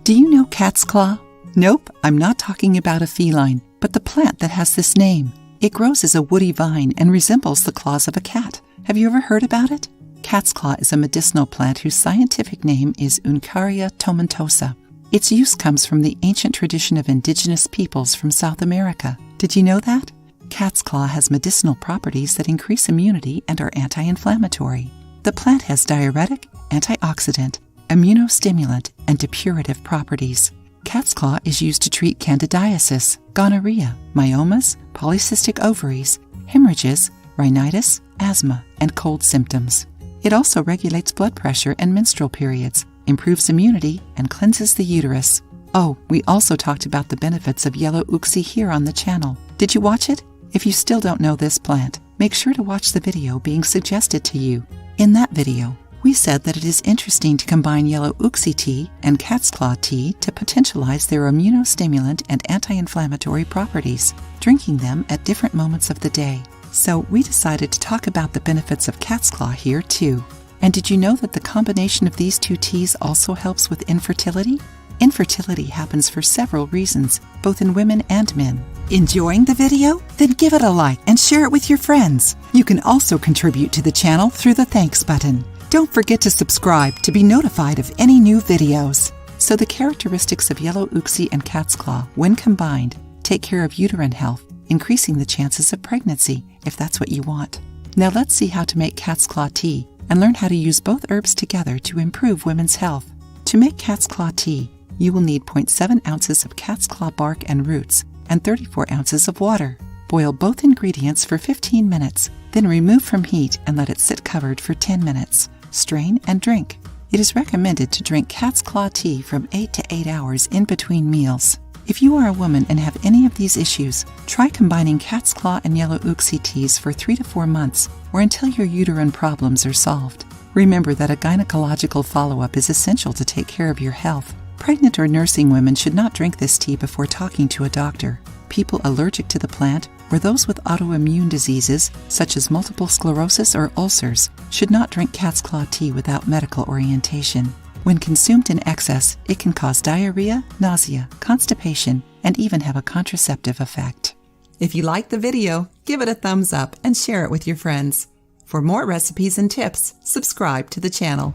Do you know cat's claw? Nope, I'm not talking about a feline, but the plant that has this name. It grows as a woody vine and resembles the claws of a cat. Have you ever heard about it? Cat's claw is a medicinal plant whose scientific name is Uncaria tomentosa. Its use comes from the ancient tradition of indigenous peoples from South America. Did you know that? Cat's claw has medicinal properties that increase immunity and are anti-inflammatory. The plant has diuretic, antioxidant, immunostimulant, and depurative properties. Cat's claw is used to treat candidiasis, gonorrhea, myomas, polycystic ovaries, hemorrhages, rhinitis, asthma, and cold symptoms. It also regulates blood pressure and menstrual periods, improves immunity, and cleanses the uterus. Oh, we also talked about the benefits of yellow uxie here on the channel. Did you watch it? If you still don't know this plant, make sure to watch the video being suggested to you. In that video, we said that it is interesting to combine yellow uxie tea and cat's claw tea to potentialize their immunostimulant and anti-inflammatory properties, drinking them at different moments of the day. So we decided to talk about the benefits of cat's claw here too. And did you know that the combination of these two teas also helps with infertility? Infertility happens for several reasons, both in women and men. Enjoying the video? Then give it a like and share it with your friends. You can also contribute to the channel through the thanks button. Don't forget to subscribe to be notified of any new videos. So the characteristics of yellow uxie and cat's claw, when combined, take care of uterine health, increasing the chances of pregnancy, if that's what you want. Now let's see how to make cat's claw tea and learn how to use both herbs together to improve women's health. To make cat's claw tea, you will need 0.7 ounces of cat's claw bark and roots and 34 ounces of water. Boil both ingredients for 15 minutes, then remove from heat and let it sit covered for 10 minutes. Strain and drink. It is recommended to drink cat's claw tea from 8 to 8 hours in between meals. If you are a woman and have any of these issues, try combining cat's claw and yellow uxie teas for 3 to 4 months or until your uterine problems are solved. Remember that a gynecological follow-up is essential to take care of your health. Pregnant or nursing women should not drink this tea before talking to a doctor. People allergic to the plant or those with autoimmune diseases such as multiple sclerosis or ulcers should not drink cat's claw tea without medical orientation. When consumed in excess, it can cause diarrhea, nausea, constipation, and even have a contraceptive effect. If you liked the video, give it a thumbs up and share it with your friends. For more recipes and tips, subscribe to the channel.